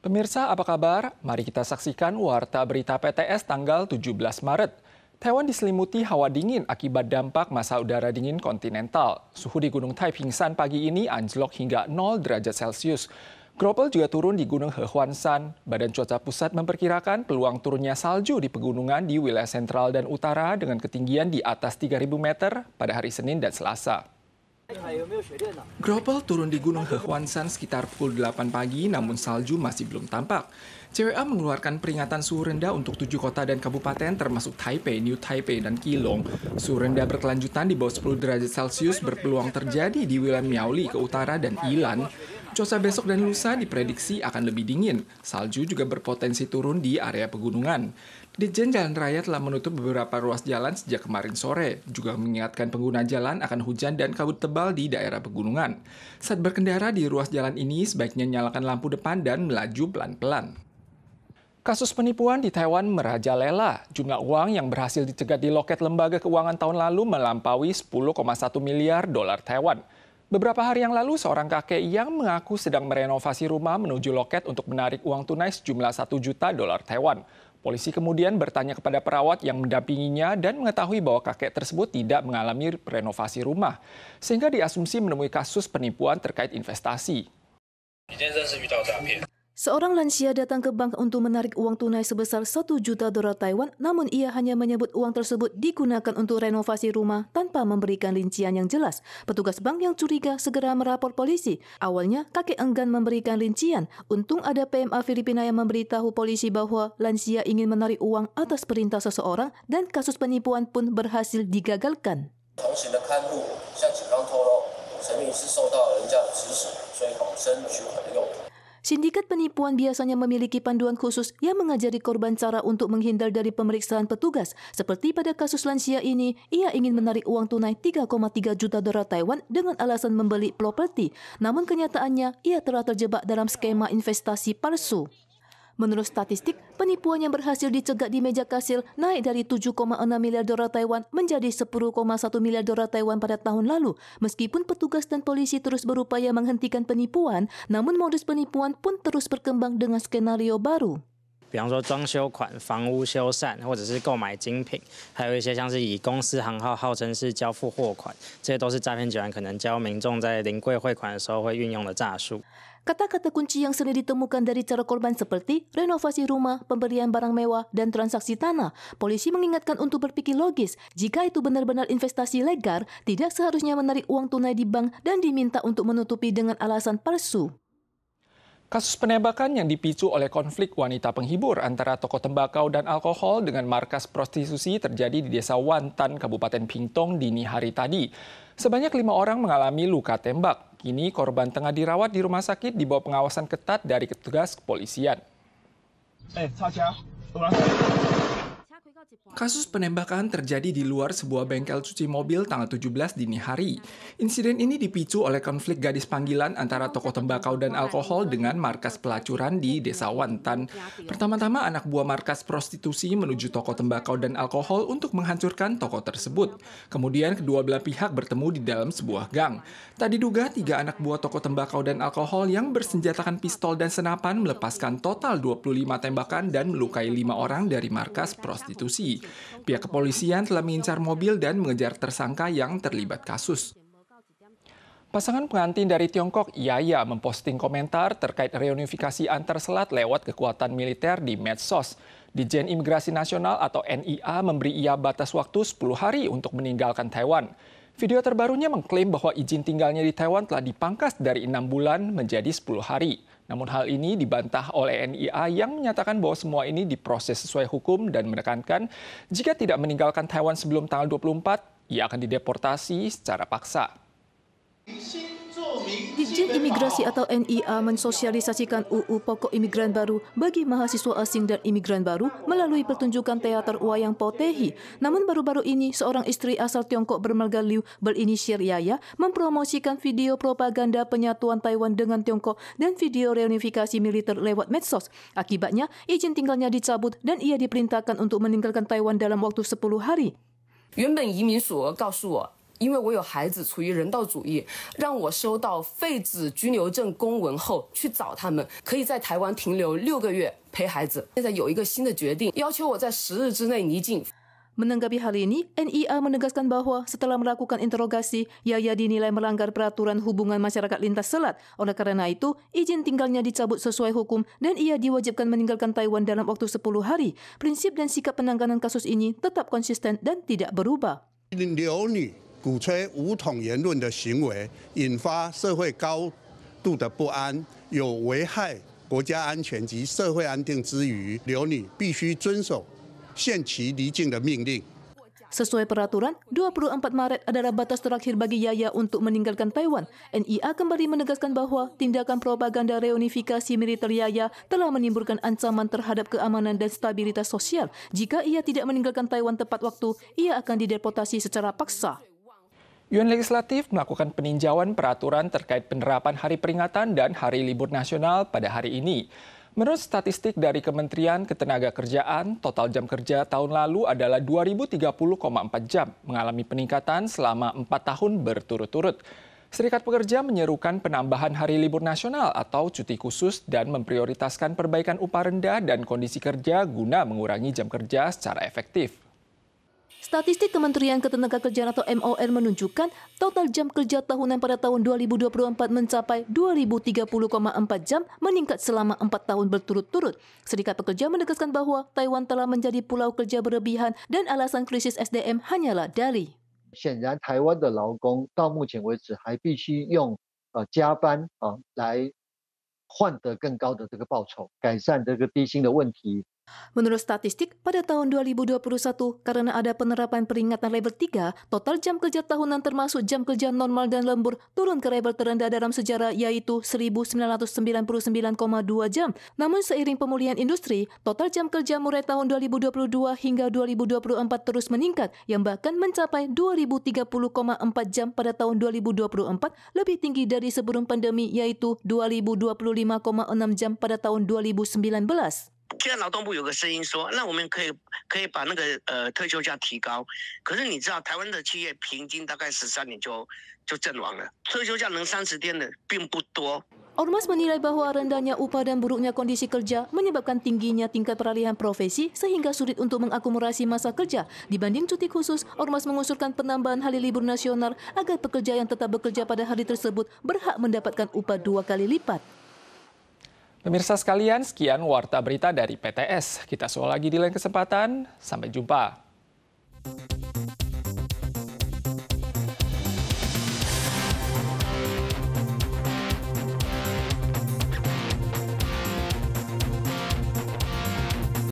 Pemirsa, apa kabar? Mari kita saksikan Warta Berita PTS tanggal 17 Maret. Taiwan diselimuti hawa dingin akibat dampak masa udara dingin kontinental. Suhu di Gunung Taipingsan pagi ini anjlok hingga 0 derajat Celcius. Gropel juga turun di Gunung Hehuanshan. Badan Cuaca Pusat memperkirakan peluang turunnya salju di pegunungan di wilayah sentral dan utara dengan ketinggian di atas 3.000 meter pada hari Senin dan Selasa. Gropel turun di Gunung Hehuanshan sekitar pukul 8 pagi, namun salju masih belum tampak. CWA mengeluarkan peringatan suhu rendah untuk 7 kota dan kabupaten termasuk Taipei, New Taipei, dan Keelung. Suhu rendah berkelanjutan di bawah 10 derajat Celcius berpeluang terjadi di wilayah Miaoli ke utara dan Ilan. Cuaca besok dan lusa diprediksi akan lebih dingin. Salju juga berpotensi turun di area pegunungan. Ditjen Jalan Raya telah menutup beberapa ruas jalan sejak kemarin sore, juga mengingatkan pengguna jalan akan hujan dan kabut tebal di daerah pegunungan. Saat berkendara di ruas jalan ini, sebaiknya nyalakan lampu depan dan melaju pelan-pelan. Kasus penipuan di Taiwan merajalela. Jumlah uang yang berhasil dicegat di loket lembaga keuangan tahun lalu melampaui 10,1 miliar dolar Taiwan. Beberapa hari yang lalu, seorang kakek yang mengaku sedang merenovasi rumah menuju loket untuk menarik uang tunai sejumlah 1 juta dolar Taiwan. Polisi kemudian bertanya kepada perawat yang mendampinginya dan mengetahui bahwa kakek tersebut tidak mengalami renovasi rumah, sehingga diasumsi menemui kasus penipuan terkait investasi. Seorang lansia datang ke bank untuk menarik uang tunai sebesar 1 juta dolar Taiwan, namun ia hanya menyebut uang tersebut digunakan untuk renovasi rumah tanpa memberikan rincian yang jelas. Petugas bank yang curiga segera merapor polisi. Awalnya, kakek enggan memberikan rincian. Untung ada PMA Filipina yang memberitahu polisi bahwa lansia ingin menarik uang atas perintah seseorang dan kasus penipuan pun berhasil digagalkan. Sindikat penipuan biasanya memiliki panduan khusus yang mengajari korban cara untuk menghindar dari pemeriksaan petugas. Seperti pada kasus lansia ini, ia ingin menarik uang tunai 3,3 juta dolar Taiwan dengan alasan membeli properti. Namun kenyataannya, ia telah terjebak dalam skema investasi palsu. Menurut statistik, penipuan yang berhasil dicegat di meja kasir naik dari 7,6 miliar dolar Taiwan menjadi 10,1 miliar dolar Taiwan pada tahun lalu. Meskipun petugas dan polisi terus berupaya menghentikan penipuan, namun modus penipuan pun terus berkembang dengan skenario baru. 比方说装修款、房屋修缮，或者是购买精品，还有一些像是以公司行号号称是交付货款，这些都是诈骗集团可能教民众在临柜汇款的时候会运用的诈术。 Kata-kata kunci yang sering ditemukan dari cara korban seperti renovasi rumah, pemberian barang mewah, dan transaksi tanah. Polisi mengingatkan untuk berpikir logis. Jika itu benar-benar investasi legal, tidak seharusnya menarik uang tunai di bank dan diminta untuk menutupi dengan alasan palsu. Kasus penembakan yang dipicu oleh konflik wanita penghibur antara toko tembakau dan alkohol dengan markas prostitusi terjadi di Desa Wantan, Kabupaten Pingtung dini hari tadi. Sebanyak 5 orang mengalami luka tembak. Kini korban tengah dirawat di rumah sakit di bawah pengawasan ketat dari petugas kepolisian. Kasus penembakan terjadi di luar sebuah bengkel cuci mobil tanggal 17 dini hari. Insiden ini dipicu oleh konflik gadis panggilan antara toko tembakau dan alkohol dengan markas pelacuran di Desa Wantan. Pertama-tama anak buah markas prostitusi menuju toko tembakau dan alkohol untuk menghancurkan toko tersebut. Kemudian kedua belah pihak bertemu di dalam sebuah gang. Tak diduga 3 anak buah toko tembakau dan alkohol yang bersenjatakan pistol dan senapan melepaskan total 25 tembakan dan melukai 5 orang dari markas prostitusi. Pihak kepolisian telah mengincar mobil dan mengejar tersangka yang terlibat kasus. Pasangan pengantin dari Tiongkok, Yaya, memposting komentar terkait reunifikasi antar selat lewat kekuatan militer di medsos. Ditjen Imigrasi Nasional atau NIA memberi ia batas waktu 10 hari untuk meninggalkan Taiwan. Video terbarunya mengklaim bahwa izin tinggalnya di Taiwan telah dipangkas dari 6 bulan menjadi 10 hari. Namun hal ini dibantah oleh NIA yang menyatakan bahwa semua ini diproses sesuai hukum dan menekankan jika tidak meninggalkan Taiwan sebelum tanggal 24, ia akan dideportasi secara paksa. Ditjen Imigrasi atau NIA mensosialisasikan UU Pokok Imigran Baru bagi mahasiswa asing dan imigran baru melalui pertunjukan teater wayang potehi. Namun baru-baru ini seorang istri asal Tiongkok bermarga Liu berinisial Yaya mempromosikan video propaganda penyatuan Taiwan dengan Tiongkok dan video reunifikasi militer lewat medsos. Akibatnya, izin tinggalnya dicabut dan ia diperintahkan untuk meninggalkan Taiwan dalam waktu 10 hari. 原本移民署额告诉我因为我有孩子处于人道主义，让我收到废止居留证公文后去找他们，可以在台湾停留6个月陪孩子。现在有一个新的决定，要求我在10日之内离境。 Menanggapi hal ini, NIA menegaskan bahwa setelah melakukan interogasi, Yaya dinilai melanggar peraturan hubungan masyarakat lintas selat. Oleh karena itu, izin tinggalnya dicabut sesuai hukum dan ia diwajibkan meninggalkan Taiwan dalam waktu 10 hari. Prinsip dan sikap penanganan kasus ini tetap konsisten dan tidak berubah. 留女鼓吹武统言论的行为，引发社会高度的不安，有危害国家安全及社会安定之余，留女必须遵守 限期离境的命令。 Sesuai peraturan, 24 Maret adalah batas terakhir bagi Yaya untuk meninggalkan Taiwan. NIA kembali menegaskan bahwa tindakan propaganda reunifikasi militer Yaya telah menimbulkan ancaman terhadap keamanan dan stabilitas sosial. Jika ia tidak meninggalkan Taiwan tepat waktu, ia akan dideportasi secara paksa. Yuan Legislatif melakukan peninjauan peraturan terkait penerapan hari peringatan dan hari libur nasional pada hari ini. Menurut statistik dari Kementerian Ketenagakerjaan, total jam kerja tahun lalu adalah 2030,4 jam, mengalami peningkatan selama 4 tahun berturut-turut. Serikat Pekerja menyerukan penambahan hari libur nasional atau cuti khusus dan memprioritaskan perbaikan upah rendah dan kondisi kerja guna mengurangi jam kerja secara efektif. Statistik Kementerian Ketenagakerjaan atau MOR menunjukkan total jam kerja tahunan pada tahun 2024 mencapai 2030,4 jam, meningkat selama 4 tahun berturut-turut. Serikat Pekerja menegaskan bahwa Taiwan telah menjadi pulau kerja berlebihan dan alasan krisis SDM hanyalah dalih. 显然，台湾的劳工到目前为止还必须用加班来换得更高的这个报酬，改善这个低薪的问题。 Menurut statistik, pada tahun 2021, karena ada penerapan peringatan level 3, total jam kerja tahunan termasuk jam kerja normal dan lembur turun ke level terendah dalam sejarah yaitu 1.999,2 jam. Namun seiring pemulihan industri, total jam kerja mulai tahun 2022 hingga 2024 terus meningkat yang bahkan mencapai 2030,4 jam pada tahun 2024, lebih tinggi dari sebelum pandemi yaitu 2025,6 jam pada tahun 2019. 现在劳动部有个声音说，那我们可以把那个特休假提高。可是你知道，台湾的企业平均大概13年就阵亡了，特休假能30天的并不多。 Ormas menilai bahwa rendahnya upah dan buruknya kondisi kerja menyebabkan tingginya tingkat peralihan profesi sehingga sulit untuk mengakumulasi masa kerja. Dibanding cuti khusus, Ormas mengusulkan penambahan hari libur nasional agar pekerja yang tetap bekerja pada hari tersebut berhak mendapatkan upah 2 kali lipat. Pemirsa sekalian, sekian Warta Berita dari PTS. Kita soal lagi di lain kesempatan. Sampai jumpa.